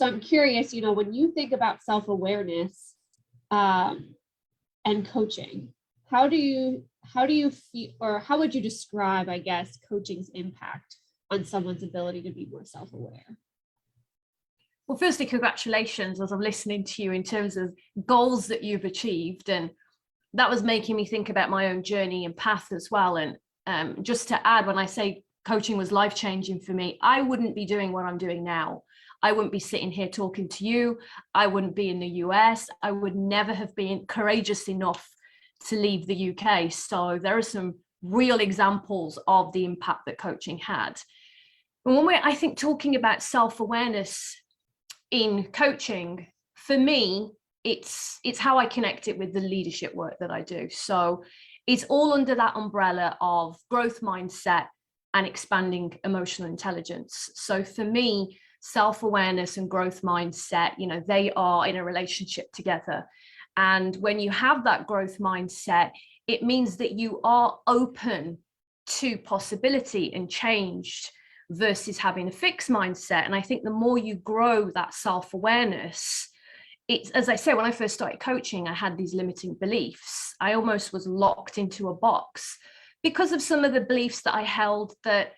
So I'm curious, when you think about self-awareness and coaching, how do you feel, or how would you describe, I guess, coaching's impact on someone's ability to be more self-aware? Well, firstly, congratulations, as I'm listening to you, in terms of goals that you've achieved. And that was making me think about my own journey and path as well. And just to add, when I say coaching was life-changing for me, I wouldn't be doing what I'm doing now. I wouldn't be sitting here talking to you. I wouldn't be in the US. I would never have been courageous enough to leave the UK. So there are some real examples of the impact that coaching had. And when we're, I think, talking about self-awareness in coaching, for me, it's how I connect it with the leadership work that I do. So it's all under that umbrella of growth mindset and expanding emotional intelligence. So for me, self-awareness and growth mindset, they are in a relationship together. And when you have that growth mindset, it means that you are open to possibility and change versus having a fixed mindset. And I think the more you grow that self-awareness, it's, as I say, when I first started coaching, I had these limiting beliefs. I almost was locked into a box because of some of the beliefs that I held that,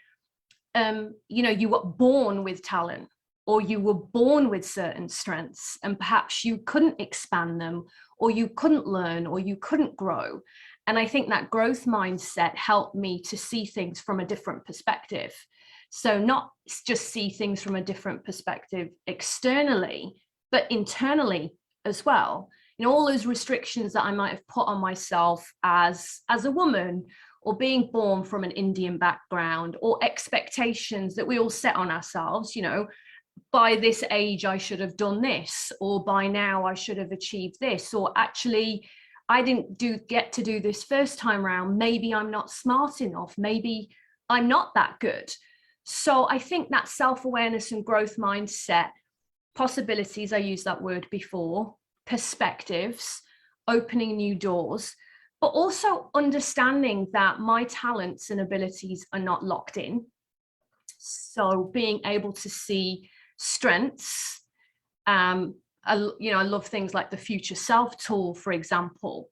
you were born with talent, or you were born with certain strengths, and perhaps you couldn't expand them, or you couldn't learn, or you couldn't grow. And I think that growth mindset helped me to see things from a different perspective. So not just see things from a different perspective externally, but internally as well. All those restrictions that I might have put on myself as a woman, or being born from an Indian background, or expectations that we all set on ourselves, by this age, I should have done this, or by now I should have achieved this, or actually, I didn't get to do this first time around. Maybe I'm not smart enough. Maybe I'm not that good. So I think that self-awareness and growth mindset, possibilities, I used that word before, perspectives, opening new doors, but also understanding that my talents and abilities are not locked in. So being able to see strengths, I love things like the Future Self tool, for example.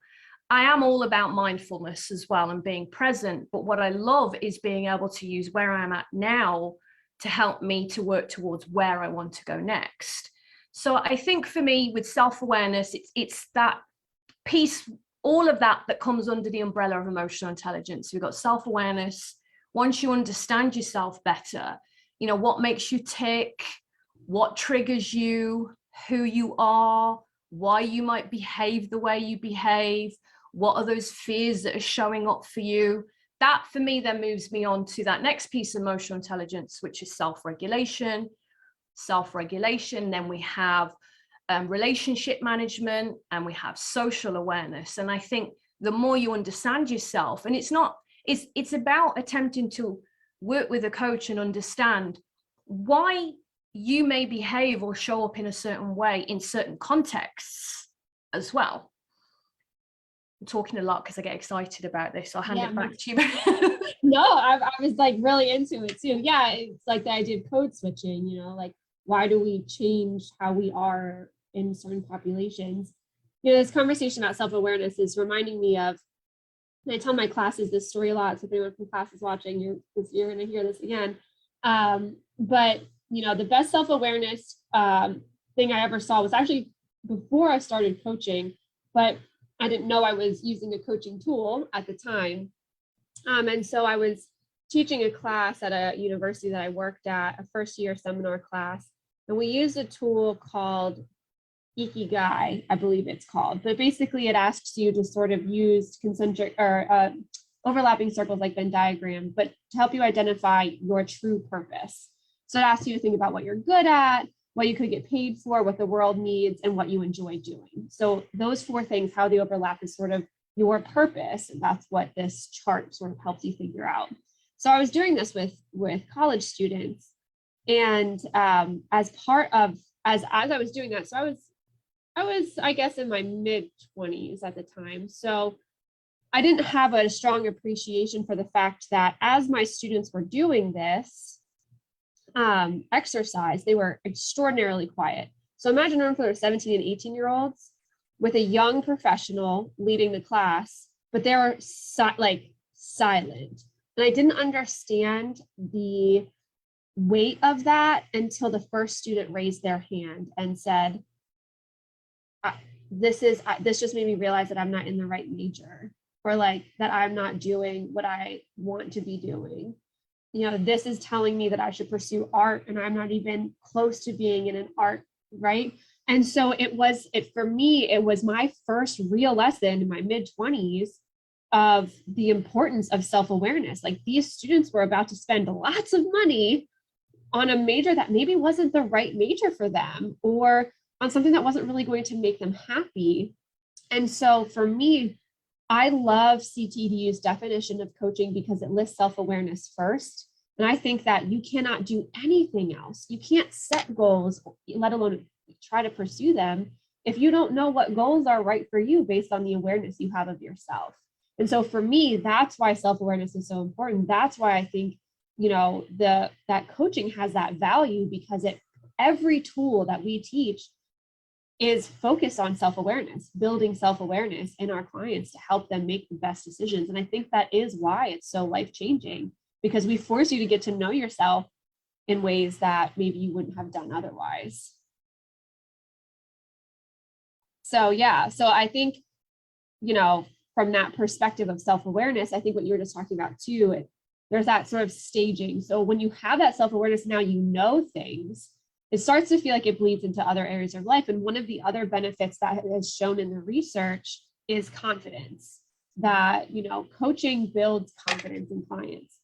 I am all about mindfulness as well and being present, but what I love is being able to use where I'm at now to help me to work towards where I want to go next. So I think for me, with self-awareness, it's that piece, all of that comes under the umbrella of emotional intelligence. We've got self-awareness. Once you understand yourself better, what makes you tick, what triggers you, who you are, why you might behave the way you behave, what are those fears that are showing up for you. That for me then moves me on to that next piece of emotional intelligence, which is self-regulation. Then we have relationship management, and we have social awareness. And I think the more you understand yourself, and it's about attempting to work with a coach and understand why you may behave or show up in a certain way in certain contexts as well. I'm talking a lot because I get excited about this. I'll hand it back to you. No, I was like really into it too. Yeah, it's like the idea of code switching, like why do we change how we are in certain populations? This conversation about self-awareness is reminding me of, and I tell my classes this story a lot, so if anyone from class is watching, you're going to hear this again. But the best self-awareness thing I ever saw was actually before I started coaching, but I didn't know I was using a coaching tool at the time. And so I was teaching a class at a university that I worked at, a first-year seminar class, and we used a tool called Ikigai, I believe it's called. But basically, it asks you to sort of use concentric or overlapping circles like Venn diagram, but to help you identify your true purpose. So it asks you to think about what you're good at, what you could get paid for, what the world needs, and what you enjoy doing. So those four things, how they overlap is sort of your purpose. And that's what this chart sort of helps you figure out. So I was doing this with college students. And as I was doing that, so I was, I guess, in my mid-20s at the time. So I didn't have a strong appreciation for the fact that as my students were doing this, exercise, they were extraordinarily quiet. So imagine a room full of 17 and 18-year-olds with a young professional leading the class, but they were like silent. And I didn't understand the weight of that until the first student raised their hand and said, this just made me realize that I'm not in the right major, or like that I'm not doing what I want to be doing. You know, this is telling me that I should pursue art, and I'm not even close to being in an art, right? And so for me, it was my first real lesson in my mid-20s of the importance of self-awareness. Like, these students were about to spend lots of money on a major that maybe wasn't the right major for them, or on something that wasn't really going to make them happy. And so for me, I love CTEDU's definition of coaching because it lists self-awareness first. And I think that you cannot do anything else. You can't set goals, let alone try to pursue them, if you don't know what goals are right for you based on the awareness you have of yourself. And so for me, that's why self-awareness is so important. That's why I think, you know, that coaching has that value, because every tool that we teach is focused on self-awareness, building self-awareness in our clients to help them make the best decisions. And I think that is why it's so life-changing, because we force you to get to know yourself in ways that maybe you wouldn't have done otherwise. So yeah, so I think, you know, from that perspective of self-awareness, I think what you were just talking about too, there's that sort of staging. So when you have that self-awareness, now you know things, it starts to feel like it bleeds into other areas of life. And one of the other benefits that is shown in the research is confidence, that, you know, coaching builds confidence in clients.